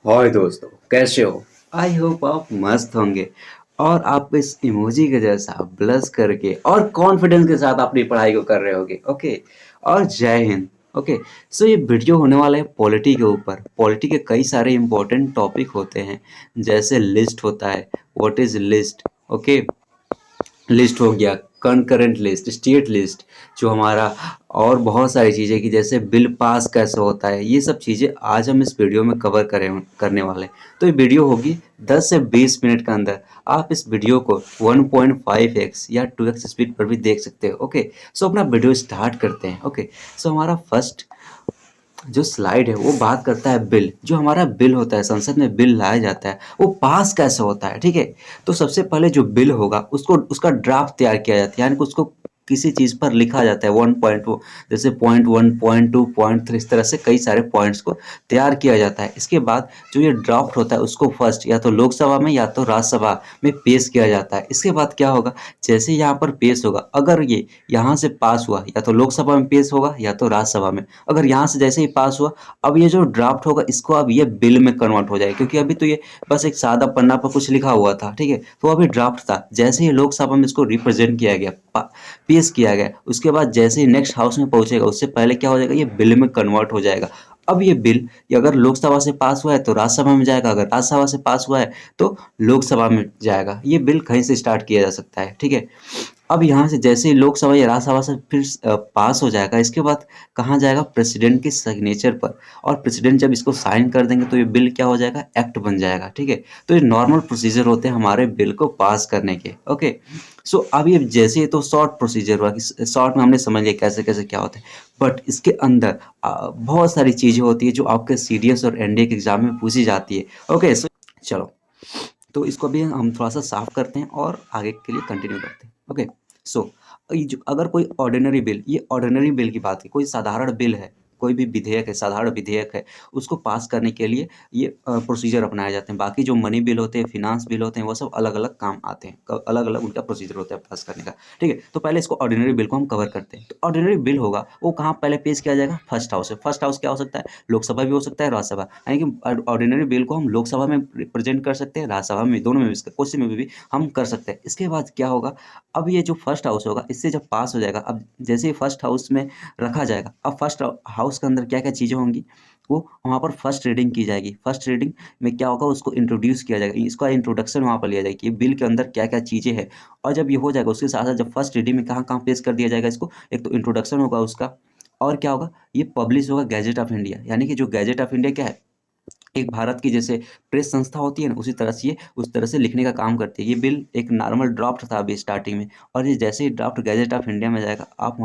हाय दोस्तों, कैसे हो? आई होप आप मस्त होंगे और आप इस इमोजी के जैसा ब्लश करके और कॉन्फिडेंस के साथ अपनी पढ़ाई को कर रहे होगे। ओके। और जय हिंद। ओके। सो ये वीडियो होने वाला है पॉलिटी के ऊपर। पॉलिटी के कई सारे इंपॉर्टेंट टॉपिक होते हैं, जैसे लिस्ट होता है। What is list? Okay. List हो गया, कंकरेंट लिस्ट, स्टेट लिस्ट जो हमारा, और बहुत सारी चीज़ें कि जैसे बिल पास कैसे होता है, ये सब चीज़ें आज हम इस वीडियो में कवर करने वाले हैं। तो ये वीडियो होगी 10 से 20 मिनट के अंदर। आप इस वीडियो को 1.5x या 2x स्पीड पर भी देख सकते हो। ओके। सो अपना वीडियो स्टार्ट करते हैं। ओके। सो हमारा फर्स्ट जो स्लाइड है वो बात करता है बिल। जो हमारा बिल होता है, संसद में बिल लाया जाता है, वो पास कैसे होता है। ठीक है। तो सबसे पहले जो बिल होगा उसको उसका ड्राफ्ट तैयार किया जाता है, यानी कि उसको किसी चीज़ पर लिखा जाता है। 1.2, जैसे .1, .2, .3, इस तरह से कई सारे पॉइंट्स को तैयार किया जाता है। इसके बाद जो ये ड्राफ्ट होता है उसको फर्स्ट या तो लोकसभा में या तो राज्यसभा में पेश किया जाता है। इसके बाद क्या होगा, जैसे यहाँ पर पेश होगा, अगर ये यहाँ से पास हुआ या तो लोकसभा में पेश होगा या तो राज्यसभा में। अगर यहाँ से जैसे ही पास हुआ, अब ये जो ड्राफ्ट होगा इसको अब ये बिल में कन्वर्ट हो जाएगा, क्योंकि अभी तो ये बस एक सादा पन्ना पर कुछ लिखा हुआ था। ठीक है। तो अभी ड्राफ्ट था, जैसे ही लोकसभा में इसको रिप्रेजेंट किया गया, पेश किया गया, उसके बाद जैसे ही नेक्स्ट हाउस में पहुंचेगा उससे पहले क्या हो जाएगा, ये बिल में कन्वर्ट हो जाएगा। अब ये बिल, ये अगर लोकसभा से पास हुआ है तो राज्यसभा में जाएगा, अगर राज्यसभा से पास हुआ है तो लोकसभा में जाएगा। ये बिल कहीं से स्टार्ट किया जा सकता है। ठीक है। अब यहाँ से जैसे ही लोकसभा या राज्यसभा से फिर पास हो जाएगा, इसके बाद कहाँ जाएगा, प्रेसिडेंट के सिग्नेचर पर। और प्रेसिडेंट जब इसको साइन कर देंगे तो ये बिल क्या हो जाएगा, एक्ट बन जाएगा। ठीक है। तो ये नॉर्मल प्रोसीजर होते हैं हमारे बिल को पास करने के। ओके। सो अब ये जैसे ही तो शॉर्ट प्रोसीजर हुआ कि शॉर्ट में हमने समझ लिया कैसे कैसे क्या होता है। बट इसके अंदर बहुत सारी चीज़ें होती है जो आपके सीडीएस और एनडीए के एग्जाम में पूछी जाती है। ओके। सो चलो, तो इसको भी हम थोड़ा सा साफ करते हैं और आगे के लिए कंटिन्यू करते हैं। ओके। सो अगर कोई ऑर्डिनरी बिल, ये ऑर्डिनरी बिल की बात है, कोई साधारण बिल है, कोई भी विधेयक है, साधारण विधेयक है, उसको पास करने के लिए ये प्रोसीजर अपनाए जाते हैं। बाकी जो मनी बिल होते हैं, फिनांस बिल होते हैं, वो सब अलग अलग काम आते हैं, अलग अलग उनका प्रोसीजर होता है पास करने का। ठीक है। तो पहले इसको ऑर्डिनरी बिल को हम कवर करते हैं। तो ऑर्डिनरी बिल होगा वो कहाँ पहले पेश किया जाएगा, फर्स्ट हाउस है। फर्स्ट हाउस क्या हो सकता है, लोकसभा भी हो सकता है, राज्यसभा। यानी कि ऑर्डिनरी बिल को हम लोकसभा में रिप्रेजेंट कर सकते हैं, राज्यसभा में, दोनों में भी, क्वेश्चन में भी हम कर सकते हैं। इसके बाद क्या होगा, अब ये जो फर्स्ट हाउस होगा इससे जब पास हो जाएगा, अब जैसे ही फर्स्ट हाउस में रखा जाएगा, अब फर्स्ट हाउस के अंदर क्या क्या चीज़ें होंगी, वो वहाँ पर फर्स्ट रीडिंग की जाएगी। फर्स्ट रीडिंग में क्या होगा, उसको इंट्रोड्यूस किया जाएगा, इसका इंट्रोडक्शन वहाँ पर लिया जाएगा कि बिल के अंदर क्या क्या चीज़ें हैं। और जब ये हो जाएगा उसके साथ साथ जब फर्स्ट रीडिंग में कहाँ कहाँ पेश कर दिया जाएगा इसको, एक तो इंट्रोडक्शन होगा उसका, और क्या होगा, ये पब्लिश होगा गैजेट ऑफ इंडिया। यानी कि जो गैजेट ऑफ इंडिया क्या है, एक भारत की जैसे प्रेस संस्था होती है ना, उसी तरह से ये उस तरह से लिखने का काम करती है। ये बिल एक नॉर्मल ड्राफ्ट था अभी स्टार्टिंग में, और ये जैसे ही ड्राफ्ट गैजेट ऑफ इंडिया में जाएगा, आप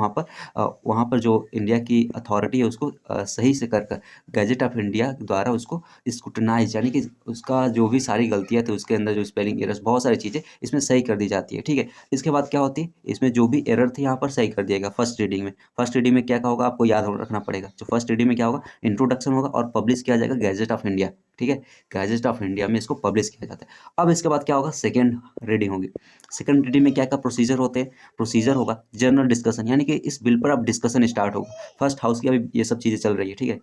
वहाँ पर जो इंडिया की अथॉरिटी है उसको सही से कर कर गैजेट ऑफ इंडिया द्वारा उसको स्क्रूटनाइज, यानी कि उसका जो भी सारी गलतियाँ थी उसके अंदर, जो स्पेलिंग एरर्स, बहुत सारी चीज़ें इसमें सही कर दी जाती है। ठीक है। इसके बाद क्या होती है, इसमें जो भी एरर थी यहाँ पर सही कर दिया गया फर्स्ट रीडिंग में। फर्स्ट रीडिंग में क्या क्या होगा आपको याद रखना पड़ेगा। जो फर्स्ट रीडिंग में क्या होगा, इंट्रोडक्शन होगा और पब्लिश किया जाएगा गैजेट ऑफ इंडिया। ठीक है। गैजेट ऑफ इंडिया में इसको पब्लिश किया जाता है। अब इसके बाद क्या होगा, सेकेंड रीडिंग होगी। सेकेंड रीडिंग में क्या क्या प्रोसीजर होते हैं, प्रोसीजर होगा जनरल डिस्कशन, यानी कि इस बिल पर अब डिस्कशन स्टार्ट होगा। फर्स्ट हाउस की अभी ये सब चीज़ें चल रही है। ठीक है।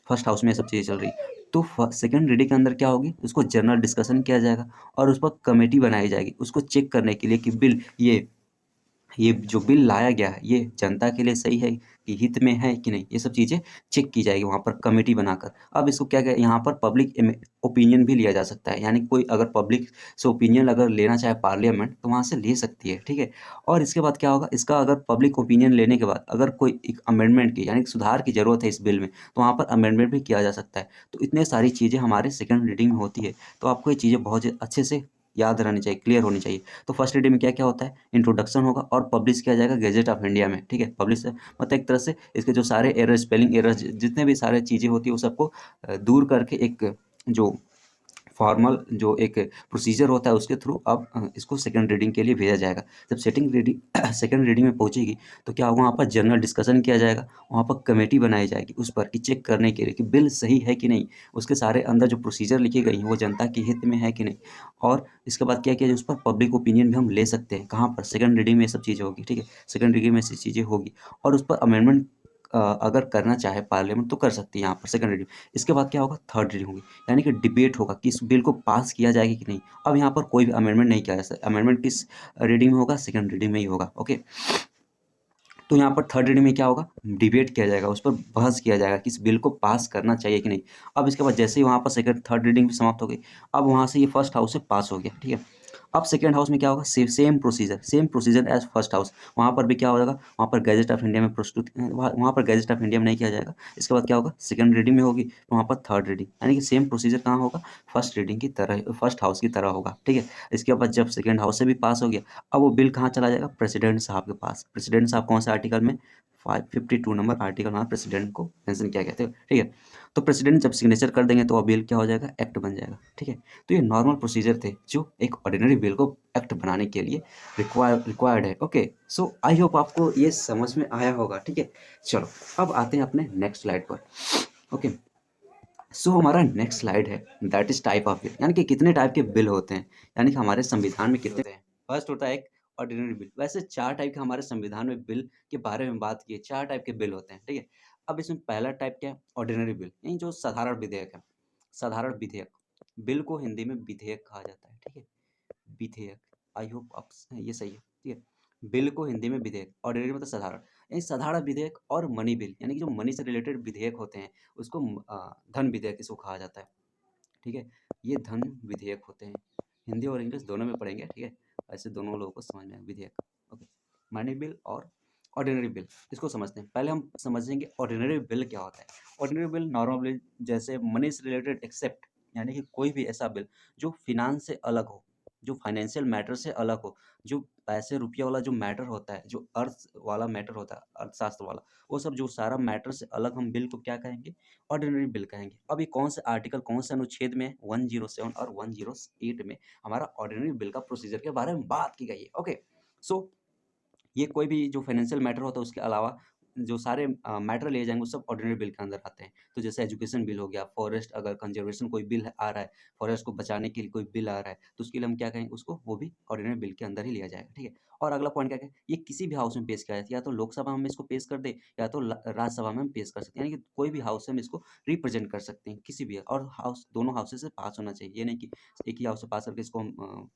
फर्स्ट हाउस में ये सब चीज़ें चल रही है। तो सेकेंड रीडिंग के अंदर क्या होगी, उसको जनरल डिस्कशन किया जाएगा और उस पर कमेटी बनाई जाएगी उसको चेक करने के लिए कि बिल, ये जो बिल लाया गया है ये जनता के लिए सही है कि हित में है कि नहीं, ये सब चीज़ें चेक की जाएगी वहाँ पर कमेटी बनाकर। अब इसको क्या क्या यहाँ पर पब्लिक ओपिनियन भी लिया जा सकता है, यानी कोई अगर पब्लिक से ओपिनियन अगर लेना चाहे पार्लियामेंट तो वहाँ से ले सकती है। ठीक है। और इसके बाद क्या होगा, इसका अगर पब्लिक ओपिनियन लेने के बाद अगर कोई एक अमेंडमेंट की, यानी कि सुधार की ज़रूरत है इस बिल में, तो वहाँ पर अमेंडमेंट भी किया जा सकता है। तो इतने सारी चीज़ें हमारे सेकेंड रीडिंग में होती है। तो आपको ये चीज़ें बहुत अच्छे से याद रहनी चाहिए, क्लियर होनी चाहिए। तो फर्स्ट रीडिंग में क्या क्या होता है, इंट्रोडक्शन होगा और पब्लिश किया जाएगा गैजेट ऑफ इंडिया में। ठीक है। पब्लिश मतलब एक तरह से इसके जो सारे एरर, स्पेलिंग एरर, जितने भी सारे चीज़ें होती है वो सबको दूर करके एक जो फॉर्मल जो एक प्रोसीजर होता है उसके थ्रू अब इसको सेकंड रीडिंग के लिए भेजा जाएगा। जब सेटिंग रीडिंग सेकंड रीडिंग में पहुंचेगी तो क्या होगा, वहाँ पर जनरल डिस्कशन किया जाएगा, वहाँ पर कमेटी बनाई जाएगी उस पर कि चेक करने के लिए कि बिल सही है कि नहीं, उसके सारे अंदर जो प्रोसीजर लिखी गई हैं वो जनता के हित में है कि नहीं। और इसके बाद क्या किया जाए, उस पर पब्लिक ओपिनियन भी हम ले सकते हैं। कहाँ पर, सेकंड रीडिंग में ये सब चीज़ें होगी। ठीक है। सेकंड रीडिंग में ये चीज़ें होगी और उस पर अमेंडमेंट अगर करना चाहे पार्लियामेंट तो कर सकती है यहाँ पर सेकंड रीडिंग। इसके बाद क्या होगा, थर्ड रीडिंग होगी, यानी कि डिबेट होगा कि इस बिल को पास किया जाएगा कि नहीं। अब यहाँ पर कोई भी अमेंडमेंट नहीं किया जा सकता, अमेंडमेंट किस रीडिंग में होगा, सेकंड रीडिंग में ही होगा। ओके, तो यहाँ पर थर्ड रीडिंग में क्या होगा, डिबेट किया जाएगा, उस पर बहस किया जाएगा कि इस बिल को पास करना चाहिए कि नहीं। अब इसके बाद जैसे ही वहाँ पर सेकंड थर्ड रीडिंग भी समाप्त हो गई, अब वहाँ से ये फर्स्ट हाउस से पास हो गया, ठीक है। अब सेकेंड हाउस में क्या होगा, same procedure as first house. वहाँ पर भी क्या हो जाएगा, वहाँ पर गैजेट ऑफ इंडिया में प्रस्तुत, वहाँ पर गैजेट ऑफ इंडिया में नहीं किया जाएगा। इसके बाद क्या होगा, सेकंड रीडिंग में होगी, तो वहाँ पर थर्ड रीडिंग, यानी कि सेम प्रोसीजर कहाँ होगा, फर्स्ट रीडिंग की तरह, फर्स्ट हाउस की तरह होगा, ठीक है। इसके बाद जब सेकंड हाउस से भी पास हो गया, अब वो बिल कहाँ चला जाएगा, प्रेसिडेंट साहब के पास। प्रेसिडेंट साहब कौन से आर्टिकल में, 552 नंबर आर्टिकल वहाँ प्रेसिडेंट को मेंशन किया गया था, ठीक है। तो प्रेसिडेंट जब सिग्नेचर कर देंगे तो वो बिल क्या हो जाएगा, एक्ट बन जाएगा, ठीक है। तो ये नॉर्मल प्रोसीजर थे जो एक ऑर्डिनरी बिल को एक्ट बनाने के लिए रिक्वायर्ड है। ओके, सो आई होप आपको ये समझ में आया होगा, ठीक है। चलो अब आते हैं अपने नेक्स्ट स्लाइड पर। ओके, सो हमारा नेक्स्ट स्लाइड है, that is type of bill, यानी कि कितने टाइप के बिल होते हैं, यानी कि हमारे संविधान में कितने होते हैं। फर्स्ट होता है एक ऑर्डिनरी बिल। वैसे 4 टाइप के हमारे संविधान में बिल के बारे में बात की है, 4 टाइप के बिल होते हैं, ठीक है। अब इसमें पहला टाइप क्या है, ऑर्डिनरी बिल, यानी जो साधारण विधेयक है। साधारण विधेयक, बिल को हिंदी में विधेयक कहा जाता है, ठीक है। विधेयक, आई होप आप ये सही है, ठीक है। बिल को हिंदी में विधेयक, ऑर्डिनरी मतलब साधारण, यानी साधारण विधेयक। और मनी बिल, यानी कि जो मनी से रिलेटेड विधेयक होते हैं उसको धन विधेयक इसको कहा जाता है, ठीक है। ये धन विधेयक होते हैं, हिंदी और इंग्लिश दोनों में पढ़ेंगे, ठीक है। ऐसे दोनों लोगों को समझ में विधेयक। ओके, मनी बिल और ऑर्डिनरी बिल, इसको समझते हैं। पहले हम समझेंगे ऑर्डिनरी बिल क्या होता है। ऑर्डिनरी बिल नॉर्मल बिल, जैसे मनी से रिलेटेड एक्सेप्ट, यानी कि कोई भी ऐसा बिल जो फिनांस से अलग हो, जो फाइनेंशियल मैटर से अलग हो, जो पैसे रुपये वाला जो मैटर होता है, जो अर्थ वाला मैटर होता है, अर्थशास्त्र वाला, वो सब जो सारा मैटर से अलग हम बिल को क्या कहेंगे, ऑर्डिनरी बिल कहेंगे। अब ये कौन से आर्टिकल, कौन से अनुच्छेद में, 107 और 108 में हमारा ऑर्डिनरी बिल का प्रोसीजर के बारे में बात की गई है। ओके, सो ये कोई भी जो फाइनेंशियल मैटर होता है उसके अलावा जो सारे मैटर लिए जाएंगे वो सब ऑर्डिनरी बिल के अंदर आते हैं। तो जैसे एजुकेशन बिल हो गया, फॉरेस्ट अगर कंजर्वेशन कोई बिल आ रहा है, फॉरेस्ट को बचाने के लिए कोई बिल आ रहा है, तो उसके लिए हम क्या कहेंगे, उसको वो भी ऑर्डिनरी बिल के अंदर ही लिया जाएगा, ठीक है। और अगला पॉइंट क्या है, ये किसी भी हाउस में पेश किया जाए, या तो लोकसभा में इसको पेश कर दे, या तो राज्यसभा में हम पेश कर सकते हैं, यानी कि कोई भी हाउस से हम इसको रिप्रेजेंट कर सकते हैं, किसी भी। और हाउस दोनों हाउसेज से पास होना चाहिए, ये नहीं कि एक ही हाउस से पास करके इसको हम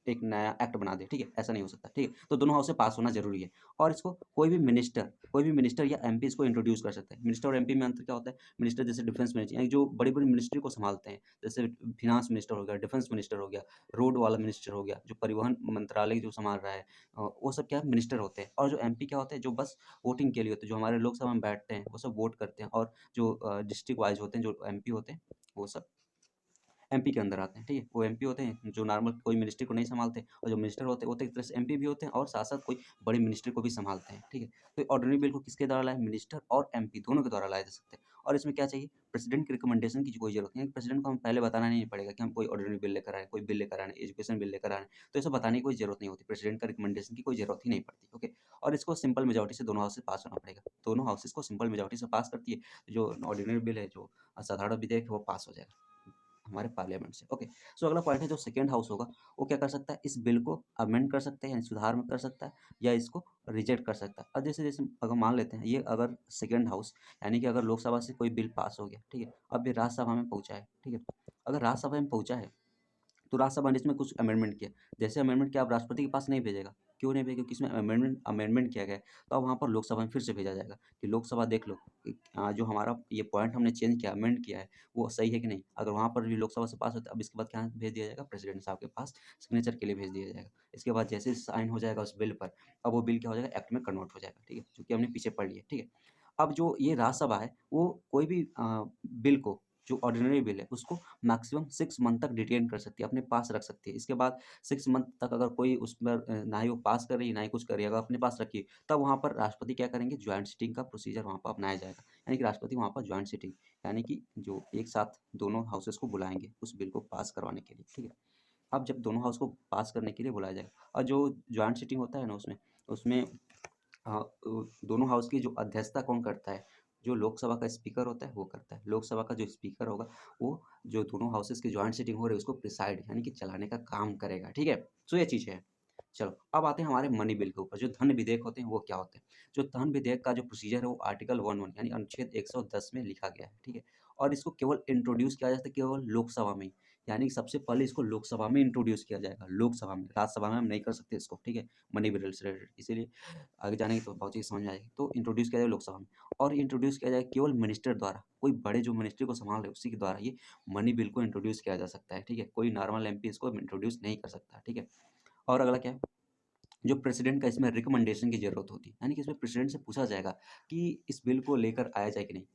एक नया एक्ट बना दे, ठीक है, ऐसा नहीं हो सकता, ठीक है। तो दोनों हाउस से पास होना जरूरी है। और इसको कोई भी मिनिस्टर या एमपी इसको इंट्रोड्यूस कर सकते हैं। मिनिस्टर और एमपी में अंतर क्या होता है, मिनिस्टर जैसे डिफेंस मिनिस्टर, यानी जो बड़ी बड़ी मिनिस्ट्री को संभालते हैं, जैसे फिनांस मिनिस्टर हो गया, डिफेंस मिनिस्टर हो गया, रोड वाला मिनिस्टर हो गया, जो परिवहन मंत्रालय जो संभाल रहा है, वो सब क्या मिनिस्टर होते हैं। और जो एमपी क्या होते हैं, जो बस वोटिंग के लिए होते हैं, जो हमारे लोकसभा में बैठते हैं वो सब वोट करते हैं। और जो डिस्ट्रिक्ट वाइज होते हैं, जो एमपी होते हैं, वो सब एमपी के अंदर आते हैं, ठीक है। वो एमपी होते हैं जो नॉर्मल कोई मिनिस्ट्री को नहीं संभालते, और जो मिनिस्टर होते हैं वो तो एक तरह से एमपी भी होते हैं और साथ साथ कोई बड़ी मिनिस्ट्री को भी संभालते हैं, ठीक है। तो ऑर्डिनरी बिल को किसके द्वारा लाए, मिनिस्टर और एमपी दोनों के द्वारा लाए जा सकते हैं। और इसमें क्या चाहिए, प्रेसिडेंट की रिकमेंडेशन की कोई जरूरत नहीं है। प्रेसिडेंट को हम पहले बताना नहीं पड़ेगा कि हम कोई ऑर्डिनरी बिल लेकर आए, कोई बिल लेकर आए, एजुकेशन बिल लेकर आए, तो ये सब बताने की कोई जरूरत नहीं होती, प्रेसिडेंट का रिकमेंडेशन की कोई जरूरत ही नहीं पड़ती। ओके, और इसको सिंपल मेजोरिटी से दोनों हाउस से पास होना पड़ेगा, दोनों हाउसेस को सिंपल मेजोरिटी से पास करती है, जो ऑर्डिनरी बिल है, जो साधारण विधेयक है, वो पास हो जाएगा हमारे पार्लियामेंट से। ओके, सो अगला पॉइंट है, जो सेकेंड हाउस होगा वो क्या कर सकता है, इस बिल को अमेंड कर सकता है, यानी सुधार में कर सकता है, या इसको रिजेक्ट कर सकता है। अब जैसे जैसे अगर मान लेते हैं, ये अगर सेकेंड हाउस, यानी कि अगर लोकसभा से कोई बिल पास हो गया, ठीक है, अब ये राज्यसभा में पहुंचा है, ठीक है। अगर राज्यसभा में पहुंचा है तो राज्यसभा ने इसमें कुछ अमेंडमेंट किया, जैसे अमेंडमेंट किया, अब राष्ट्रपति के पास नहीं भेजेगा। क्यों नहीं भेजेगा, क्योंकि इसमें अमेंडमेंट किया गया है। तो अब वहाँ पर लोकसभा में फिर से भेजा जाएगा कि लोकसभा देख लो कि जो हमारा ये पॉइंट हमने चेंज किया, अमेंड किया है, वो सही है कि नहीं। अगर वहाँ पर भी लोकसभा से पास होता है, अब इसके बाद क्या भेज दिया जाएगा, प्रेसिडेंट साहब के पास सिग्नेचर के लिए भेज दिया जाएगा। इसके बाद जैसे साइन हो जाएगा उस बिल पर, अब वो बिल क्या हो जाएगा, एक्ट में कन्वर्ट हो जाएगा, ठीक है, क्योंकि हमने पीछे पढ़ लिया, ठीक है। अब जो ये राज्यसभा है वो कोई भी बिल को, जो ऑर्डिनरी बिल है उसको मैक्सिमम 6 मंथ तक डिटेन कर सकती है, अपने पास रख सकती है। इसके बाद 6 मंथ तक अगर कोई उस पर ना ही वो पास कर रही है, ना ही कुछ कर रही है, अगर अपने पास रखी, तब वहाँ पर राष्ट्रपति क्या करेंगे, ज्वाइंट सिटिंग का प्रोसीजर वहाँ पर अपनाया जाएगा। यानी कि राष्ट्रपति वहाँ पर ज्वाइंट सिटिंग, यानी कि जो एक साथ दोनों हाउसेस को बुलाएंगे उस बिल को पास करवाने के लिए, ठीक है। अब जब दोनों हाउस को पास करने के लिए बुलाया जाएगा, और जो ज्वाइंट सिटिंग होता है ना, उसमें उसमें दोनों हाउस की जो अध्यक्षता कौन करता है, जो लोकसभा का स्पीकर होता है वो करता है। लोकसभा का जो स्पीकर होगा वो जो दोनों हाउसेस की ज्वाइंट सिटिंग हो रही है उसको प्रिसाइड, यानी कि चलाने का काम करेगा, ठीक है। सो ये चीज़ है। चलो अब आते हैं हमारे मनी बिल के ऊपर। जो धन विधेयक होते हैं वो क्या होते हैं? जो धन विधेयक का जो प्रोसीजर है वो आर्टिकल 11 यानी अनुच्छेद 110 में लिखा गया है, ठीक है? और इसको केवल इंट्रोड्यूस किया जाता है केवल लोकसभा में ही, यानी कि सबसे पहले इसको लोकसभा में इंट्रोड्यूस किया जाएगा, लोकसभा में। राज्यसभा में हम नहीं कर सकते इसको, ठीक है? मनी बिल से रिलेटेड, इसीलिए आगे जानेंगे तो बहुत चीज़ समझ में आएगी। तो इंट्रोड्यूस किया जाएगा लोकसभा में, और इंट्रोड्यूस किया जाएगा केवल मिनिस्टर द्वारा, कोई बड़े जो मिनिस्ट्री को संभाल रहे उसी के द्वारा ये मनी बिल को इंट्रोड्यूस किया जा सकता है, ठीक है? कोई नॉर्मल एमपी इसको इंट्रोड्यूस नहीं कर सकता, ठीक है? और अगला क्या है? जो प्रेसिडेंट का इसमें रिकमेंडेशन की ज़रूरत होती है, यानी कि इसमें प्रेसिडेंट से पूछा जाएगा कि इस बिल को लेकर आया जाए कि नहीं।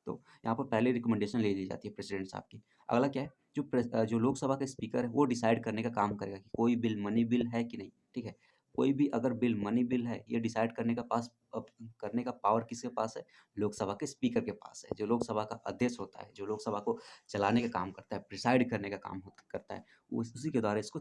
तो यहाँ पर पहले रिकमेंडेशन ले ली जाती है प्रेसिडेंट साहब की। अगला क्या है? जो लोकसभा का स्पीकर है वो डिसाइड करने का काम करेगा कि कोई बिल मनी बिल है कि नहीं, ठीक है? कोई भी अगर बिल मनी बिल है, ये डिसाइड करने का पावर किसके पास है? लोकसभा के स्पीकर के पास है। जो लोकसभा का अध्यक्ष होता है, जो लोकसभा को चलाने का काम करता है, प्रिसाइड करने का काम करता है, उसी के द्वारा इसको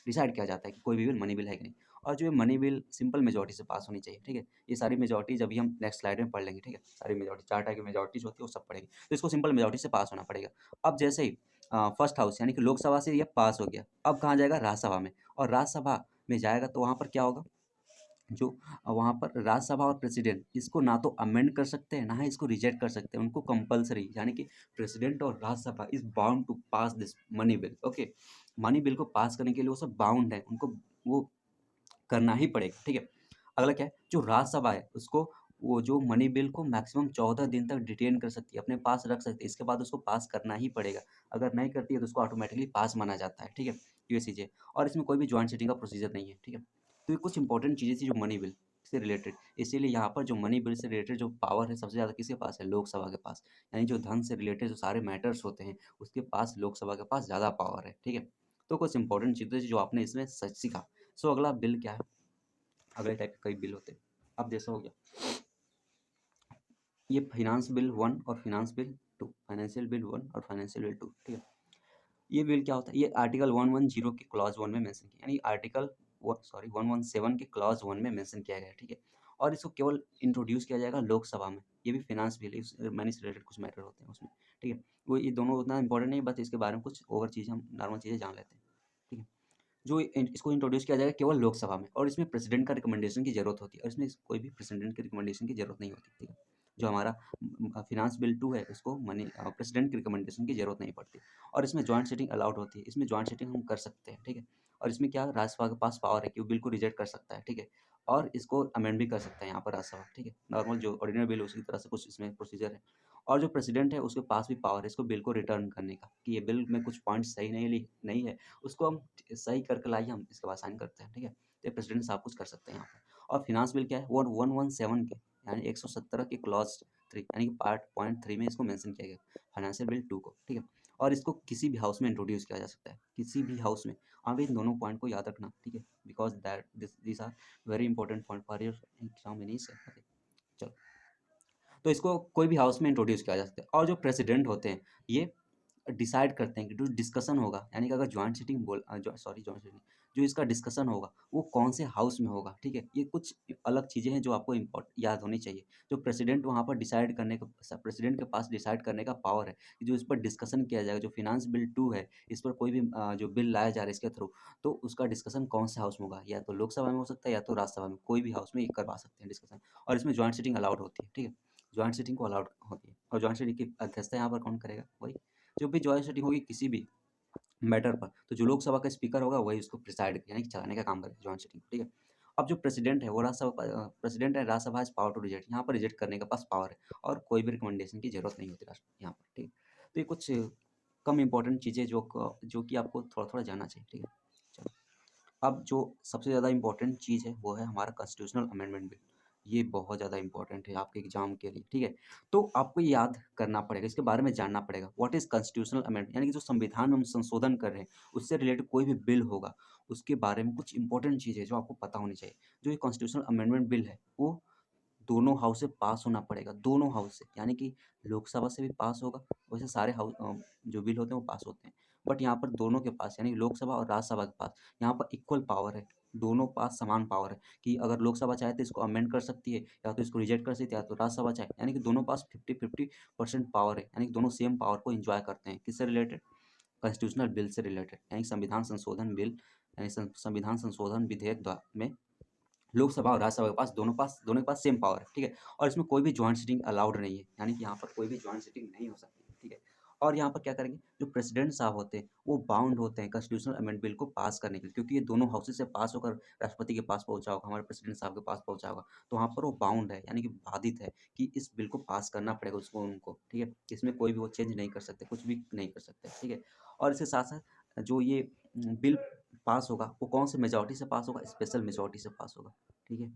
डिसाइड किया जाता है कि कोई भी बिल मनी बिल है कि नहीं। और जो ये मनी बिल सिंपल मेजॉरिटी से पास होनी चाहिए, ठीक है? ये सारी मेजॉरिटीज अभी हम नेक्स्ट स्लाइड में पढ़ लेंगे, ठीक है? सारी मेजॉरिटी 4 टाइप की मेजॉरिटीज होती है वो सब पढ़ेंगे, तो इसको सिंपल मेजॉरिटी से पास होना पड़ेगा। अब जैसे ही फर्स्ट हाउस यानी कि लोकसभा से ये पास हो गया, अब कहाँ जाएगा? राज्यसभा में। और राज्यसभा में जाएगा तो वहाँ पर क्या होगा? जो वहाँ पर राज्यसभा और प्रेसिडेंट इसको ना तो अमेंड कर सकते हैं, ना ही इसको रिजेक्ट कर सकते हैं, उनको कंपल्सरी, यानी कि प्रेसिडेंट और Rajya Sabha is bound to pass this money bill, okay? Money bill को पास करने के लिए वो सब बाउंड है, उनको वो करना ही पड़ेगा, ठीक है? अगला क्या है? जो राज्यसभा है उसको वो जो मनी बिल को मैक्सिमम 14 दिन तक डिटेन कर सकती है, अपने पास रख सकती है, इसके बाद उसको पास करना ही पड़ेगा। अगर नहीं करती है तो उसको ऑटोमेटिकली पास माना जाता है, ठीक है? ये चीज़ें, और इसमें कोई भी जॉइंट सीटिंग का प्रोसीजर नहीं है, ठीक है? तो ये कुछ इंपॉर्टेंट चीज़ें थी जो मनी बिल से रिलेटेड, इसीलिए यहाँ पर जो मनी बिल से रिलेटेड जो पावर है सबसे ज़्यादा किसके पास है? लोकसभा के पास। यानी जो धन से रिलेटेड जो सारे मैटर्स होते हैं उसके पास लोकसभा के पास ज़्यादा पावर है, ठीक है? तो कुछ इंपॉर्टेंट चीज़ें जो आपने इसमें सच सीखा। सो अगला बिल क्या है? अगले टाइप के कई बिल होते हैं। अब जैसा हो गया ये फाइनेंस बिल 1 और फाइनेंस बिल 2, फाइनेंशियल बिल 1 और फाइनेंशियल बिल 2, ठीक है? ये बिल क्या होता है? ये आर्टिकल 110 के क्लॉज 1 में मेंशन किया, यानी आर्टिकल 117 के क्लॉज 1 में मेंशन किया गया है, ठीक है? और इसको केवल इंट्रोड्यूस किया जाएगा लोकसभा में। ये भी फाइनेंस बिल है, मनी से रिलेटेड कुछ मैटर होते हैं उसमें, ठीक है? वो ये दोनों उतना इंपॉर्टेंट नहीं है, बस इसके बारे में कुछ ओवर चीज़ें हम नॉर्मल चीज़ें जान लेते हैं, ठीक है? जो इसको इंट्रोड्यूस किया जाएगा केवल लोकसभा में, और इसमें प्रेसिडेंट का रिकमेंडेशन की जरूरत होती है, और इसमें कोई भी प्रेसिडेंट के रिकमेंडेशन की जरूरत नहीं होती, ठीक है? जो हमारा फिनांस बिल 2 है उसको प्रेसिडेंट की रिकमेंडेशन की जरूरत नहीं पड़ती, और इसमें जॉइंट सीटिंग अलाउड होती है। इसमें जॉइंट सीटिंग हम कर सकते हैं, ठीक है? और इसमें क्या राज्यसभा के पास पावर है कि वो बिल को रिजेक्ट कर सकता है, ठीक है? और इसको अमेंड भी कर सकता है यहाँ पर राज्यसभा, ठीक है? नॉर्मल जो ऑर्डिनरी बिल उसी तरह से कुछ इसमें प्रोसीजर है। और जो प्रेसिडेंट है उसके पास भी पावर है इसको बिल को रिटर्न करने का, कि ये बिल में कुछ पॉइंट सही नहीं है, उसको हम सही करके लाइए, हम इसके बाद साइन करते हैं, ठीक है? तो प्रेसिडेंट साहब कुछ कर सकते हैं यहाँ पर। और फिनांस बिल क्या है? 117 के यानी 117 के क्लॉज 3 यानी कि पार्ट पॉइंट 3 में इसको मेंशन किया गया, फाइनेंशियल बिल 2 को, ठीक है? और इसको किसी भी हाउस में इंट्रोड्यूस किया जा सकता है, किसी भी हाउस में। आप इन दोनों पॉइंट को याद रखना, ठीक है? Because that this are very important point for your examination, okay? चलो, तो इसको कोई भी हाउस में इंट्रोड्यूस किया जा सकता है। और जो प्रेसिडेंट होते हैं ये डिसाइड करते हैं कि जो डिस्कशन होगा, यानी कि अगर जॉइंट सीटिंग जॉइंट सीटिंग जो इसका डिस्कशन होगा वो कौन से हाउस में होगा, ठीक है? ये कुछ अलग चीज़ें हैं जो आपको याद होनी चाहिए। जो प्रेसिडेंट वहाँ पर डिसाइड करने का प्रेसिडेंट के पास डिसाइड करने का पावर है कि जो इस पर डिस्कशन किया जाएगा, जो फिनांस बिल 2 है, इस पर कोई भी जो बिल लाया जा रहा है इसके थ्रू, तो उसका डिस्कशन कौन से हाउस में होगा? या तो लोकसभा में हो सकता है या तो राज्यसभा में, कोई भी हाउस में ये करवा सकते हैं डिस्कशन। और इसमें जॉइंट सीटिंग अलाउड होती है, ठीक है? जॉइंट सीटिंग को अलाउड होती है, और जॉइंट सीटिंग की अध्यक्षता यहाँ पर कौन करेगा? वही, जो भी जॉइंट सीटिंग होगी किसी भी मैटर पर, तो जो लोकसभा का स्पीकर होगा वही उसको प्रिसाइड यानी कि चलाने का काम करेगा जॉइंट सीटिंग, ठीक है? अब जो प्रेसिडेंट है वो प्रेसिडेंट है, Rajya Sabha has power to reject, यहाँ पर रिजेक्ट करने का पास पावर है, और कोई भी रिकमेंडेशन की जरूरत नहीं होती राष्ट्र यहाँ पर, ठीक है? तो ये कुछ कम इंपॉर्टेंट चीज़ें जो कि आपको थोड़ा थोड़ा जानना चाहिए, ठीक है? चलो, अब जो सबसे ज़्यादा इंपॉर्टेंट चीज़ है वो है हमारा कॉन्स्टिट्यूशनल अमेंडमेंट बिल। ये बहुत ज़्यादा इंपॉर्टेंट है आपके एग्जाम के लिए, ठीक है? तो आपको ये याद करना पड़ेगा, इसके बारे में जानना पड़ेगा। व्हाट इज़ कॉन्स्टिट्यूशनल अमेंडमेंट, यानी कि जो संविधान में हम संशोधन कर रहे हैं उससे रिलेटेड कोई भी बिल होगा उसके बारे में कुछ इंपॉर्टेंट चीज़ है जो आपको पता होनी चाहिए। जो ये कॉन्स्टिट्यूशनल अमेंडमेंट बिल है वो दोनों हाउस से पास होना पड़ेगा, दोनों हाउस से, यानी कि लोकसभा से भी पास होगा। वैसे सारे हाउस जो बिल होते हैं वो पास होते हैं, बट यहाँ पर दोनों के पास यानी लोकसभा और राज्यसभा के पास यहाँ पर इक्वल पावर है, दोनों पास समान पावर है कि अगर लोकसभा चाहे तो इसको अमेंड कर सकती है, या तो इसको रिजेक्ट कर सकती है, या तो राज्यसभा चाहे, यानी कि दोनों पास 50-50% पावर है, यानी कि दोनों सेम पावर को एंजॉय करते हैं। किससे रिलेटेड? कॉन्स्टिट्यूशनल बिल से रिलेटेड, यानी संविधान संशोधन बिल यानी संविधान संशोधन विधेयक में लोकसभा और राज्यसभा के दोनों के पास सेम पावर है, ठीक है। और इसमें कोई भी ज्वाइंट सिटिंग अलाउड नहीं है, यानी कि यहाँ पर कोई भी ज्वाइंट सिटिंग नहीं हो सकती, ठीक है। और यहाँ पर क्या करेंगे, जो प्रेसिडेंट साहब होते हैं वो बाउंड होते हैं कॉन्स्टिट्यूशनल अमेंडमेंट बिल को पास करने के लिए, क्योंकि ये दोनों हाउसेज से पास होकर राष्ट्रपति के पास पहुंचा होगा, हमारे प्रेसिडेंट साहब के पास पहुंचा होगा, तो वहाँ पर वो बाउंड है, यानी कि बाधित है कि इस बिल को पास करना पड़ेगा उसको उनको, ठीक है। इसमें कोई भी वो चेंज नहीं कर सकते, कुछ भी नहीं कर सकते, ठीक है। और इसके साथ साथ जो ये बिल पास होगा वो कौन से मेजोरिटी से पास होगा, स्पेशल मेजोरिटी से पास होगा, ठीक है।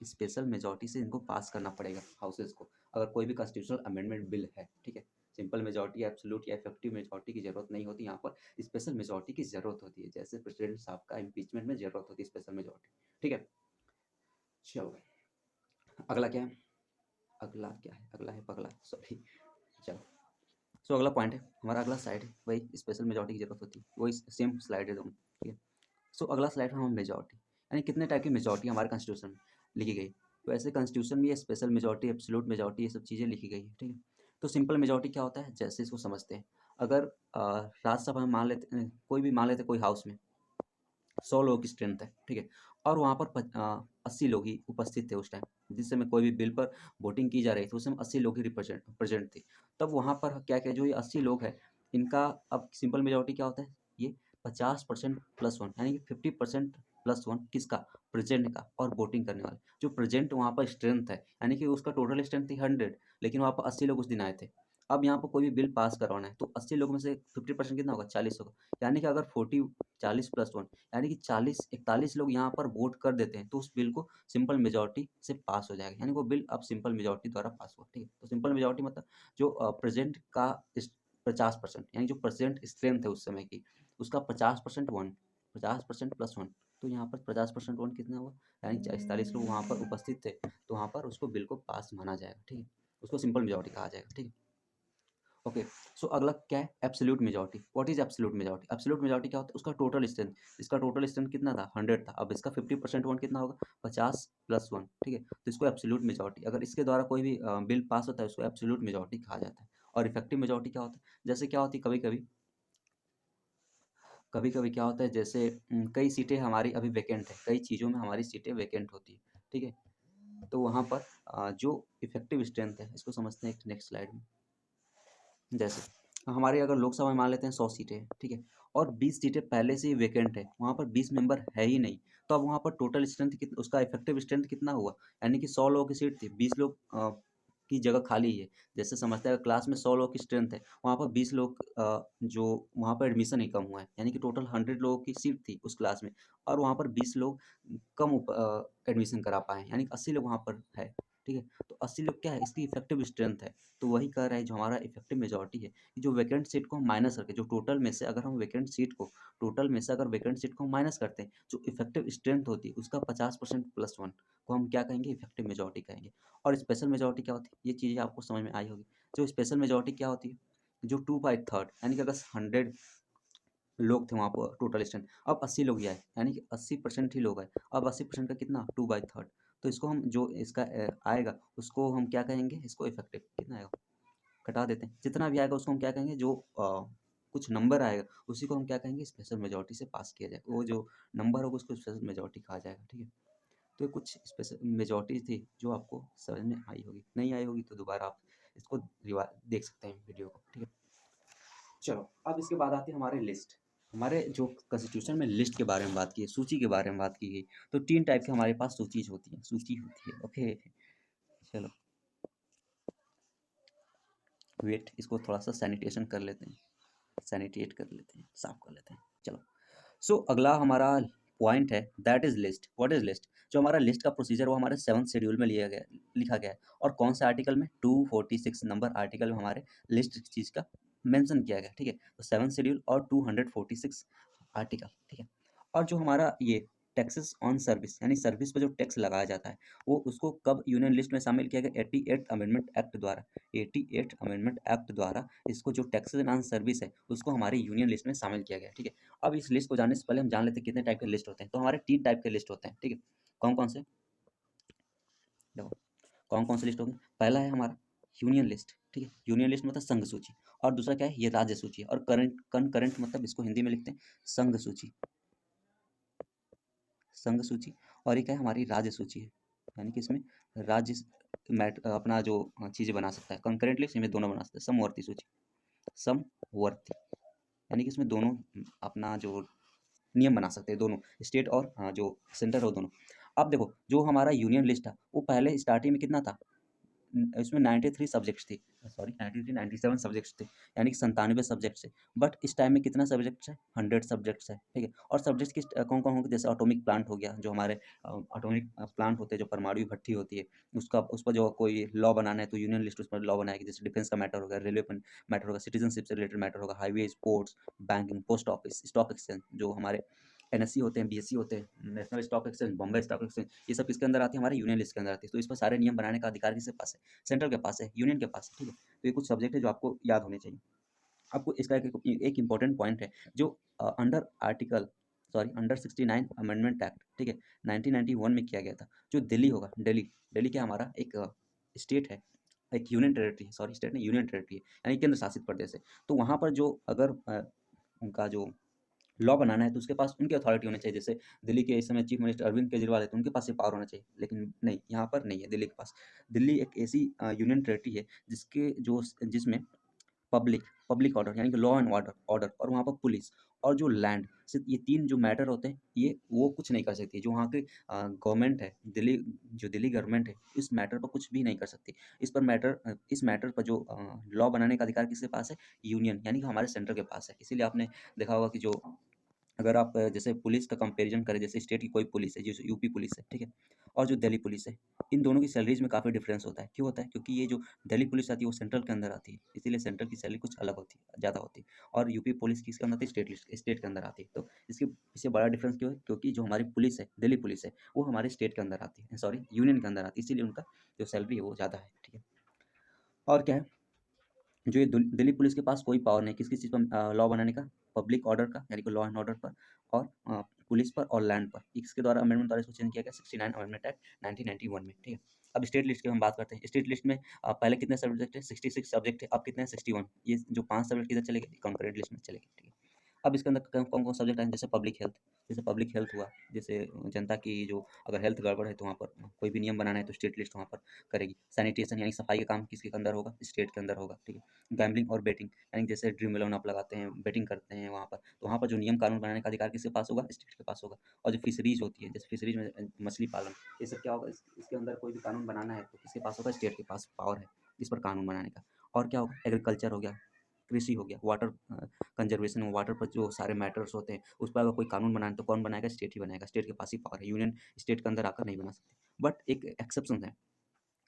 स्पेशल मेजोरिटी से इनको पास करना पड़ेगा हाउसेस को, अगर कोई भी कॉन्स्टिट्यूशनल अमेंडमेंट बिल है, ठीक है। सिंपल मेजोरिटी, एब्सोल्यूट या इफेक्टिव मेजोरिटी की जरूरत नहीं होती, यहाँ पर स्पेशल मेजोरिटी की जरूरत होती है, जैसे प्रेसिडेंट साहब का इम्पीचमेंट में जरूरत होती है स्पेशल मेजोरिटी, ठीक है। चलो अगला क्या है, अगला है पगला, सॉरी। चलो सो अगला पॉइंट है हमारा, अगला स्लाइड है, वही स्पेशल मेजोरिटी की जरूरत होती है, वही सेम स्लाइड है दोनों, ठीक है। सो अगला स्लाइड है हमारा मेजोरिटी, यानी कितने टाइप की मेजोरिटी हमारे कॉन्स्टिट्यूशन में लिखी गई। तो ऐसे कॉन्स्टिट्यूशन में ये स्पेशल मेजोरिटी, एब्सोल्यूट मेजोरिटी, ये सब चीज़ें लिखी गई है, ठीक है। तो सिंपल मेजोरिटी क्या होता है, जैसे इसको समझते हैं, अगर राज्यसभा में मान लेते, कोई भी मान लेते, कोई हाउस में 100 लोगों की स्ट्रेंथ है, ठीक है। और वहाँ पर 80 लोग ही उपस्थित थे उस टाइम, जिस समय कोई भी बिल पर वोटिंग की जा रही थी, उस समय 80 लोग ही प्रेजेंट थे। तब वहाँ पर क्या क्या, जो ये 80 लोग हैं इनका, अब सिंपल मेजोरिटी क्या होता है, ये 50% प्लस वन, यानी कि 50% प्लस वन किसका, प्रेजेंट का और वोटिंग करने वाले, जो प्रेजेंट वहाँ पर स्ट्रेंथ है, यानी कि उसका टोटल स्ट्रेंथ थी 100, लेकिन वहाँ पर 80 लोग उस दिन आए थे। अब यहाँ पर कोई भी बिल पास करवाना है तो 80 लोगों में से 50% कितना होगा, 40 होगा, यानी कि अगर 40 प्लस वन, यानी कि 41 लोग यहाँ पर वोट कर देते हैं तो उस बिल को सिंपल मेजोरिटी से पास हो जाएगा, यानी वो बिल अब सिंपल मेजोरिटी द्वारा पास हुआ, ठीक है। तो सिंपल मेजोरिटी मतलब जो प्रेजेंट का 50%, यानी जो प्रेजेंट स्ट्रेंथ है उस समय की, उसका 50% वन, 50% प्लस वन, तो यहाँ पर 50% वन कितना हुआ, यानी 41 लोग वहाँ पर उपस्थित थे, तो वहाँ पर उसको बिल को पास माना जाएगा, ठीक है। उसको सिंपल मेजोरिटी कहा जाएगा, ठीक है। ओके। सो अगला क्या है, absolute majority. What is absolute majority, absolute majority क्या होता है, उसका टोटल स्ट्रेंथ, इसका टोटल स्ट्रेंथ कितना था, 100 था, अब इसका 50% वन कितना होगा, 50 प्लस वन, ठीक है। तो इसको एब्सोल्यूट मेजोरिटी, अगर इसके द्वारा कोई भी बिल पास होता है उसको एब्सोल्यूट मेजोरिटी कहा जाता है। और इफेक्टिव मेजोरिटी क्या होता है, जैसे क्या होती है, कभी कभी क्या होता है, जैसे कई सीटें हमारी अभी वैकेंट है, कई चीज़ों में हमारी सीटें वैकेंट होती है, ठीक है। तो वहाँ पर जो इफेक्टिव स्ट्रेंथ है, इसको समझते हैं नेक्स्ट स्लाइड में। जैसे हमारे अगर लोकसभा में मान लेते हैं 100 सीटें हैं, ठीक है, और 20 सीटें पहले से ही वैकेंट है, वहाँ पर 20 मेंबर है ही नहीं, तो अब वहाँ पर टोटल स्ट्रेंथ कितना, उसका इफेक्टिव स्ट्रेंथ कितना हुआ, यानी कि 100 लोगों की सीट थी, 20 लोग की जगह खाली है। जैसे समझते हैं क्लास में 100 लोगों की स्ट्रेंथ है, वहाँ पर 20 लोग जो वहाँ पर एडमिशन ही कम हुआ है, यानी कि टोटल 100 लोगों की सीट थी उस क्लास में, और वहाँ पर 20 लोग कम एडमिशन करा पाए, यानी कि 80 लोग वहाँ पर है, ठीक है। तो 80 लोग क्या है, इसकी इफेक्टिव स्ट्रेंथ है। तो वही कह रहा है जो हमारा इफेक्टिव मेजोरिटी है, कि जो वैकेंट सीट को हम माइनस करके, जो टोटल में से अगर हम वैकेंट सीट को, टोटल में से अगर वैकेंट सीट को हम माइनस करते हैं, जो इफेक्टिव स्ट्रेंथ होती है उसका 50% प्लस वन को हम क्या कहेंगे, इफेक्टिव मेजोरिटी कहेंगे। और स्पेशल मेजोरिटी क्या होती है, ये चीज़ें आपको समझ में आई होगी। जो स्पेशल मेजोरिटी क्या होती है, जो 2/3, यानी कि अगर 100 लोग थे वहाँ पर टोटल स्ट्रेंथ, अब 80 लोग ही आए, यानी कि 80% ही लोग आए, अब 80% का कितना, 2/3, तो इसको हम जो इसका आएगा उसको हम क्या कहेंगे, इसको इफेक्टिव कितना आएगा, घटा देते हैं, जितना भी आएगा उसको हम क्या कहेंगे, जो कुछ नंबर आएगा उसी को हम क्या कहेंगे, स्पेशल मेजोरिटी से पास किया जाएगा, वो जो नंबर होगा उसको स्पेशल मेजोरिटी कहा जाएगा, ठीक है। तो ये कुछ स्पेशल मेजोरिटी थी जो आपको समझ में आई होगी, नहीं आई होगी तो दोबारा आप इसको देख सकते हैं वीडियो को, ठीक है। चलो अब इसके बाद आती है हमारी लिस्ट, हमारे जो कॉन्स्टिट्यूशन में लिस्ट के बारे में बात की है, सूची के बारे में बात की गई। तो 3 टाइप की हमारे पास सूची होती है, ओके। चलो वेट, इसको थोड़ा सा सैनिटेशन कर लेते हैं, सैनिटेट कर लेते हैं, साफ कर लेते हैं, चलो। सो अगला हमारा पॉइंट है, that is list. What is list, जो हमारा लिस्ट का प्रोसीजर वो हमारे 7th शेड्यूल में लिखा गया है, और कौन सा आर्टिकल में, 246 नंबर आर्टिकल में हमारे लिस्ट चीज़ का मेंशन किया गया, ठीक है। तो 7th शेड्यूल और 246 आर्टिकल, ठीक है। और जो हमारा ये टैक्सेस ऑन सर्विस, यानी सर्विस पर जो टैक्स लगाया जाता है, वो उसको कब यूनियन लिस्ट में शामिल किया गया, 88 अमेंडमेंट एक्ट द्वारा, 88 अमेंडमेंट एक्ट द्वारा इसको जो टैक्सेस ऑन सर्विस है उसको हमारे यूनियन लिस्ट में शामिल किया गया, ठीक है। अब इस लिस्ट को जानने से पहले हम जान लेते हैं कितने टाइप के लिस्ट होते हैं। तो हमारे 3 टाइप के लिस्ट होते हैं, ठीक है। कौन कौन से, देखो कौन कौन से लिस्ट होंगे, पहला है हमारा यूनियन लिस्ट, ठीक है। यूनियन लिस्ट मतलब संघ सूची, और दूसरा क्या है, ये राज्य सूची, और करंट कंकरेंट मतलब इसको हिंदी में लिखते हैं संघ सूची, संघ सूची, और एक है हमारी राज्य सूची है, यानी कि इसमें राज्य अपना जो चीज़ें बना सकता है कंकरेंटली, इसमें दोनों बना सकता है। समवर्ती सूची, समवर्ती यानी कि इसमें दोनों अपना जो नियम बना सकते हैं, दोनों स्टेट और जो सेंटर हो दोनों। अब देखो जो हमारा यूनियन लिस्ट था वो पहले स्टार्टिंग में कितना था, इसमें 93 सब्जेक्ट्स थी, सॉरी 93 97 सब्जेक्ट्स थे, यानी कि 97 सब्जेक्ट्स है। बट इस टाइम में कितना सब्जेक्ट्स है, 100 सब्जेक्ट्स है, ठीक है। और सब्जेक्ट्स किस कौन कौन होंगे, जैसे एटॉमिक प्लांट हो गया, जो हमारे एटॉमिक प्लांट होते हैं, जो परमाणु भट्टी होती है, उसका उस पर जो कोई लॉ बनाना है तो यूनियन लिस्ट उस पर लॉ बनाएगी। जैसे डिफेंस का मैटर होगा, रेलवे मैटर होगा, सिटीजनशिप से रिलेटेड मैटर होगा, highway, ports, banking, post office, stock exchange, जो हमारे एनएससी होते हैं, बीएससी होते हैं, national stock exchange, Bombay stock exchange, ये सब किसके अंदर आती है, हमारे यूनियन लिस्ट के अंदर आती है। तो इस पर सारे नियम बनाने का अधिकार किसके पास है, सेंट्रल के पास है, यूनियन के पास है, ठीक है। तो ये कुछ सब्जेक्ट है जो आपको याद होने चाहिए। आपको इसका एक इंपॉर्टेंट पॉइंट है, जो under article under 69 amendment act, ठीक है, 1991 में किया गया था। जो दिल्ली होगा, दिल्ली दिल्ली क्या हमारा एक स्टेट है, एक यूनियन टेरेटरी है, सॉरी स्टेट नहीं, यूनियन टेरेटरी है, यानी केंद्र शासित प्रदेश है। तो वहाँ पर जो अगर उनका जो लॉ बनाना है तो उसके पास उनकी अथॉरिटी होनी चाहिए। जैसे दिल्ली के इस समय चीफ मिनिस्टर अरविंद केजरीवाल है, तो उनके पास ये पावर होना चाहिए, लेकिन नहीं, यहाँ पर नहीं है दिल्ली के पास। दिल्ली एक ऐसी यूनियन टेरेटरी है जिसके जो जिसमें पब्लिक पब्लिक ऑर्डर यानी कि लॉ एंड ऑर्डर ऑर्डर और वहाँ पर पुलिस और जो लैंड, सिर्फ ये तीन जो मैटर होते हैं, ये वो कुछ नहीं कर सकती। जो वहाँ की गवर्नमेंट है दिल्ली, जो दिल्ली गवर्नमेंट है, इस मैटर पर कुछ भी नहीं कर सकती। इस मैटर पर जो लॉ बनाने का अधिकार किसके पास है, यूनियन यानी कि हमारे सेंटर के पास है। इसीलिए आपने देखा होगा कि जो अगर आप जैसे पुलिस का कंपैरिजन करें, जैसे स्टेट की कोई पुलिस है, जैसे यूपी पुलिस है, ठीक है, और जो दिल्ली पुलिस है, इन दोनों की सैलरीज में काफ़ी डिफरेंस होता है। क्यों होता है, क्योंकि ये जो दिल्ली पुलिस आती है वो सेंट्रल के अंदर आती है, इसीलिए सेंट्रल की सैलरी कुछ अलग होती है, ज़्यादा होती है। और यूपी पुलिस किसके अंदर आती है, स्टेट के अंदर आती है। तो इसके पीछे बड़ा डिफरेंस क्यों है, क्योंकि जो हमारी पुलिस है, दिल्ली पुलिस है, वो हमारे स्टेट के अंदर आती है, सॉरी यूनियन के अंदर आती है, इसीलिए उनका जो सैलरी है वो ज़्यादा है, ठीक है। और क्या है, जो ये दिल्ली पुलिस के पास कोई पावर नहीं, किस चीज़ पर लॉ बनाने का, पब्लिक ऑर्डर का, यानी कि लॉ एंड ऑर्डर पर, और पुलिस पर और लैंड पर। इसके द्वारा अमेंडमेंट द्वारा इसको चेंज किया गया 69 अमेंडमेंट एक्ट 1991 में, ठीक है। अब स्टेट लिस्ट की हम बात करते हैं। स्टेट लिस्ट में पहले कितने सब्जेक्ट है, 66 सब्जेक्ट है, अब कितने हैं, 61। ये जो 5 सब्जेक्ट किधर चले गए, कंकरेंट लिस्ट में चले गए, ठीक है। अब इसके अंदर कौन कौन सब्जेक्ट आए, जैसे पब्लिक हेल्थ, जैसे पब्लिक हेल्थ हुआ, जैसे जनता की जो अगर हेल्थ गड़बड़ है तो वहाँ पर कोई भी नियम बनाना है तो स्टेट लिस्ट वहाँ पर करेगी। सैनिटेशन यानी सफाई का काम किसके अंदर होगा, स्टेट के अंदर होगा, ठीक है। गैम्बलिंग और बेटिंग, यानी जैसे ड्रीम इलेवन आप लगाते हैं, बेटिंग करते हैं वहाँ पर, तो वहाँ पर जो नियम कानून बनाने का अधिकार किसके पास होगा, स्टेट के पास होगा। और जो फिशरीज होती है, जैसे फिशरीज में मछली पालन, ये सब क्या होगा, इसके अंदर कोई भी कानून बनाना है तो किसके पास होगा, स्टेट के पास पावर है इस पर कानून बनाने का। और क्या होगा, एग्रीकल्चर हो गया, कृषि हो गया, वाटर कंजर्वेशन, वाटर पर जो सारे मैटर्स होते हैं उस पर अगर कोई कानून बनाना है तो कौन बनाएगा, स्टेट ही बनाएगा, स्टेट के पास ही पावर है। यूनियन स्टेट के अंदर आकर नहीं बना सकती। बट एक एक्सेप्शन है,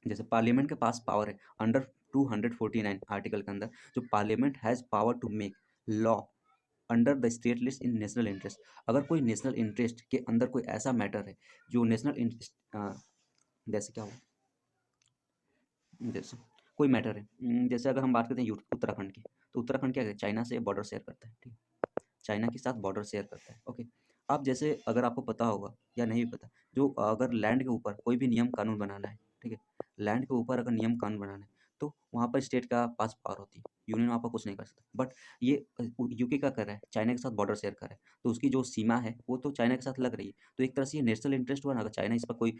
जैसे पार्लियामेंट के पास पावर है अंडर 249 आर्टिकल के अंदर, जो parliament has power to make law under the state list in national interest. अगर कोई नेशनल इंटरेस्ट के अंदर कोई ऐसा मैटर है जो नेशनल इंटरेस्ट, जैसे क्या हो, जैसे कोई मैटर है, जैसे अगर हम बात करते हैं उत्तराखंड की, तो उत्तराखंड क्या है, चाइना से बॉर्डर शेयर करता है, ठीक है, चाइना के साथ बॉर्डर शेयर करता है, ओके। अब जैसे अगर आपको पता होगा या नहीं भी पता, जो अगर लैंड के ऊपर कोई भी नियम कानून बनाना है, ठीक है, लैंड के ऊपर अगर नियम कानून बनाना है तो वहाँ पर स्टेट का पास पावर होती है, यूनियन वहाँ पर कुछ नहीं कर सकता। बट ये यूके क्या कर रहा है, चाइना के साथ बॉर्डर शेयर कर रहा है, तो उसकी जो सीमा है वो तो चाइना के साथ लग रही है, तो एक तरह से ये नेशनल इंटरेस्ट हुआ ना। अगर चाइना इस पर कोई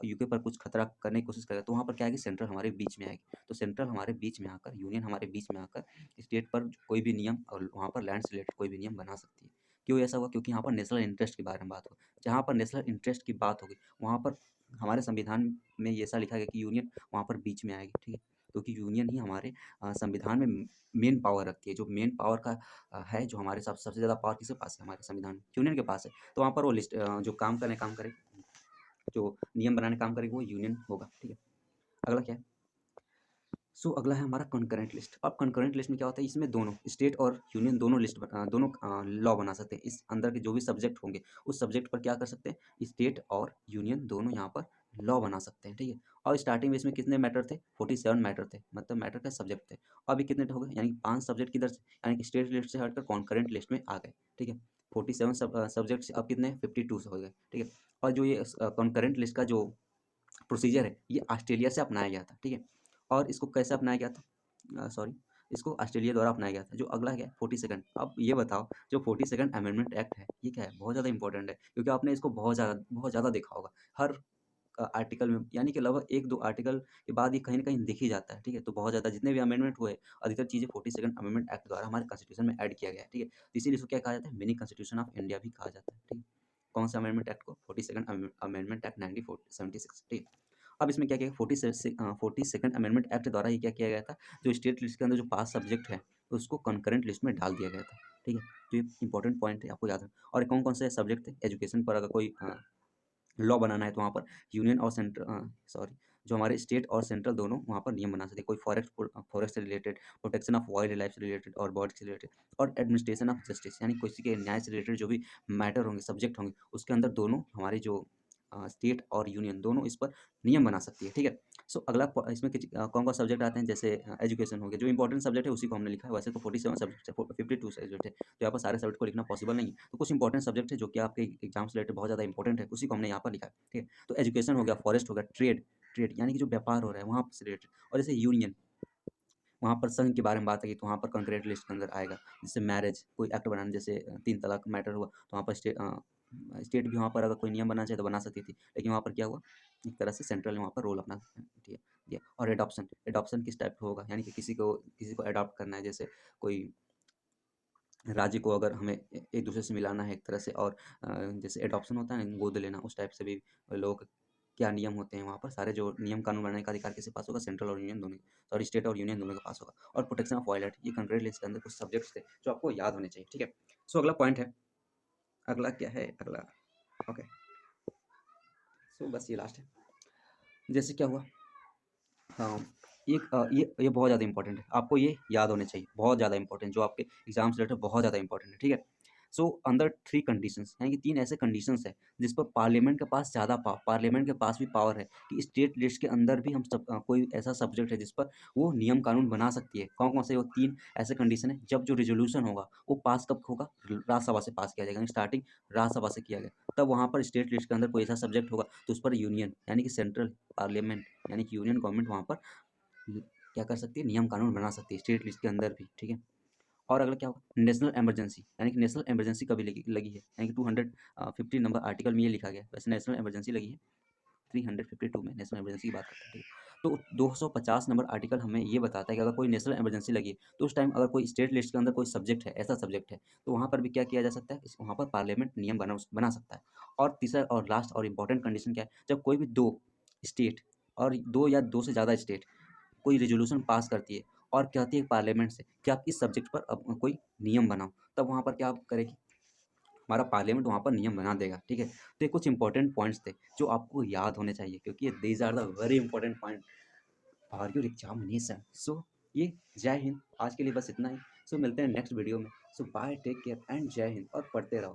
यूके पर कुछ खतरा करने की कोशिश करेगा तो वहाँ पर क्या आएगी, सेंट्रल हमारे बीच में आएगी। तो सेंट्रल हमारे बीच में आकर, यूनियन हमारे बीच में आकर स्टेट पर कोई भी नियम और वहाँ पर लैंड से रिलेटेड कोई भी नियम बना सकती है। क्यों ऐसा हुआ, क्योंकि यहाँ पर नेशनल इंटरेस्ट के बारे में बात हो, जहाँ पर नेशनल इंटरेस्ट की बात होगी वहाँ पर हमारे संविधान में ये ऐसा लिखा गया कि यूनियन वहाँ पर बीच में आएगी, ठीक है। क्योंकि यूनियन ही हमारे संविधान में मेन पावर रखती है। जो मेन पावर का है, जो हमारे सबसे ज़्यादा पावर किसके पास है, हमारे संविधान में यूनियन के पास है। तो वहाँ पर वो लिस्ट जो काम करे, जो नियम बनाने काम करेगी वो यूनियन होगा, ठीक है। अगला क्या है, अगला है हमारा कंकरेंट लिस्ट। अब कंकरेंट लिस्ट में क्या होता है, इसमें दोनों स्टेट और यूनियन दोनों लॉ बना सकते हैं। इस अंदर के जो भी सब्जेक्ट होंगे उस सब्जेक्ट पर क्या कर सकते हैं, स्टेट और यूनियन दोनों यहाँ पर लॉ बना सकते हैं, ठीक है। और स्टार्टिंग में इसमें कितने मैटर थे, 47 मैटर थे, मतलब मैटर का सब्जेक्ट थे। अभी कितने हो गए, यानी कि 5 सब्जेक्ट किधर से, यानी कि स्टेट लिस्ट से हटकर कॉन्करेंट लिस्ट में आ गए, ठीक है। 47 सब्जेक्ट से अब कितने 52 हो गए, ठीक है। और जो ये कॉन्करेंट लिस्ट का जो प्रोसीजर है ये ऑस्ट्रेलिया से अपनाया गया था, ठीक है। और इसको कैसे अपनाया गया था, सॉरी, इसको ऑस्ट्रेलिया द्वारा अपनाया गया था। जो अगला क्या है 42nd। अब ये बताओ जो 42nd अमेंडमेंट एक्ट है ये क्या है, बहुत ज़्यादा इंपॉर्टेंट है क्योंकि आपने इसको बहुत ज़्यादा देखा होगा हर आर्टिकल में, यानी कि लगभग 1-2 आर्टिकल के बाद ये कहीं न कहीं दिख ही जाता है, ठीक है? तो बहुत ज़्यादा जितने भी अमेंडमेंट हुए, अधिकतर चीज़ें 42nd अमेंडमेंट एक्ट द्वारा हमारे कॉन्स्टिट्यूशन में ऐड किया गया है, ठीक है? तो इसीलिए इसको क्या कहा जाता है, मिनी कॉन्स्टिट्यूशन ऑफ इंडिया भी कहा जाता है, ठीक है? कौन सा अमेंडमेंट एक्ट को? 42nd अमेंडमेंट एक्ट 1976, ठीक है? अब इसमें क्या किया गया 42nd अमेंडमेंट एक्ट द्वारा ये क्या किया गया था, जो स्टेट लिस्ट के अंदर जो पास सब्जेक्ट है, उसको कंकरेंट लिस्ट में डाल दिया गया था, ठीक है? तो ये इंपॉर्टेंट पॉइंट है, आपको याद है। और कौन-कौन से सब्जेक्ट थे? एजुकेशन पर अगर कोई लॉ बनाना है तो वहाँ पर यूनियन और सॉरी जो हमारे स्टेट और सेंट्रल दोनों वहाँ पर नियम बना सकते हैं। कोई फॉरेस्ट से related, protection of wild life से रिलेटेड और बर्ड्स से रिलेटेड और एडमिनिस्ट्रेशन ऑफ जस्टिस, यानी किसी के न्याय से रिलेटेड जो भी मैटर होंगे, सब्जेक्ट होंगे, उसके अंदर दोनों हमारे जो स्टेट और यूनियन दोनों इस पर नियम बना सकती है, ठीक है? सो अगला इसमें कौन-कौन सब्जेक्ट आते हैं, जैसे एजुकेशन हो गया, जो इंपॉर्टेंट सब्जेक्ट है उसी को हमने लिखा है। वैसे तो 47 सब्जेक्ट है, 52 सब्जेक्ट है, तो यहाँ पर सारे सब्जेक्ट को लिखना पॉसिबल नहीं है। तो कुछ इंपॉर्टेंट सब्जेक्ट है जो कि आपके एग्जाम से रिलेटेड बहुत ज़्यादा इंपॉर्टेंट है, उसी को हमने यहाँ पर लिखा है, ठीक है? तो एजुकेशन हो गया, फॉरेस्ट हो गया, ट्रेड ट्रेड यानी कि जो व्यापार हो रहा है वहाँ से रिलेटेड, और जैसे यूनियन, वहाँ पर संघ के बारे में बात आई तो वहाँ पर कंक्रीट लिस्ट के अंदर आएगा। जैसे मैरिज कोई एक्ट बनाना, जैसे 3 तलाक मैटर हुआ तो वहाँ पर स्टेट भी वहाँ पर अगर कोई नियम बनाना चाहे तो बना सकती थी, लेकिन वहाँ पर क्या हुआ, एक तरह से सेंट्रल ने वहाँ पर रोल अपना दिया दिया। और एडॉप्शन, एडॉप्शन किस टाइप का होगा, यानी कि किसी को एडॉप्ट करना है, जैसे कोई राज्य को अगर हमें एक दूसरे से मिलाना है एक तरह से, और जैसे एडॉप्शन होता है ना, गोद लेना, उस टाइप से भी लोग क्या नियम होते हैं वहाँ पर, सारे जो नियम कानून बनाने का अधिकार किसके पास होगा, सेंट्रल और यूनियन दोनों, सॉरी स्टेट और यूनियन दोनों के पास होगा। और प्रोटेक्शन ऑफ वाइल्ड लाइफ, ये कंक्रीट लिस्ट के अंदर कुछ सब्जेक्ट्स थे जो आपको याद होने चाहिए, ठीक है? सो अगला पॉइंट है, अगला क्या है, अगला ओके, सो बस ये लास्ट है। जैसे क्या हुआ, हाँ, ये बहुत ज़्यादा इंपॉर्टेंट है, आपको ये याद होने चाहिए, बहुत ज़्यादा इंपॉर्टेंट, जो आपके एग्जाम से रिलेटेड बहुत ज़्यादा इंपॉर्टेंट है, ठीक है? सो अंदर 3 कंडीशंस, यानी कि 3 ऐसे कंडीशंस हैं जिस पर पार्लियामेंट के पास भी पावर है कि स्टेट लिस्ट के अंदर भी हम कोई ऐसा सब्जेक्ट है जिस पर वो नियम कानून बना सकती है। कौन-कौन से वो 3 ऐसे कंडीशन हैं, जब जो रिज़ॉल्यूशन होगा वो पास कब होगा, राज्यसभा से पास किया जाएगा, यानी स्टार्टिंग राज्यसभा से किया गया, तब वहाँ पर स्टेट लिस्ट के अंदर कोई ऐसा सब्जेक्ट होगा तो उस पर यूनियन यानी कि सेंट्रल पार्लियामेंट यानी कि यूनियन गवर्नमेंट वहाँ पर क्या कर सकती है, नियम कानून बना सकती है स्टेट लिस्ट के अंदर भी, ठीक है? और अगला क्या होगा, नेशनल इमरजेंसी, यानी कि नेशनल इमरजेंसी कभी लगी है, यानी कि 250 नंबर आर्टिकल में ये लिखा गया है। वैसे नेशनल इमरजेंसी लगी है 352 में, नेशनल इमरजेंसी की बात करते हैं, ठीक है? तो 250 नंबर आर्टिकल हमें ये बताता है कि अगर कोई नेशनल इमरजेंसी लगी है तो उस टाइम अगर कोई स्टेट लिस्ट के अंदर कोई सब्जेक्ट है, ऐसा सब्जेक्ट है, तो वहाँ पर भी क्या किया जा सकता है, वहाँ पर पार्लियामेंट नियम बना सकता है। और तीसरा और लास्ट और इंपॉर्टेंट कंडीशन क्या है, जब कोई भी 2 स्टेट और 2 या 2 से ज़्यादा स्टेट कोई रेज़ोल्यूशन पास करती है और कहती है पार्लियामेंट से कि आप इस सब्जेक्ट पर अब कोई नियम बनाओ, तब वहाँ पर क्या करेगी, हमारा पार्लियामेंट वहाँ पर नियम बना देगा, ठीक है? तो ये कुछ इंपॉर्टेंट पॉइंट्स थे जो आपको याद होने चाहिए, क्योंकि these are the very important point for your examination. So ये जय हिंद, आज के लिए बस इतना ही। सो मिलते हैं नेक्स्ट वीडियो में। सो बाय, टेक केयर एंड जय हिंद, और पढ़ते रहो।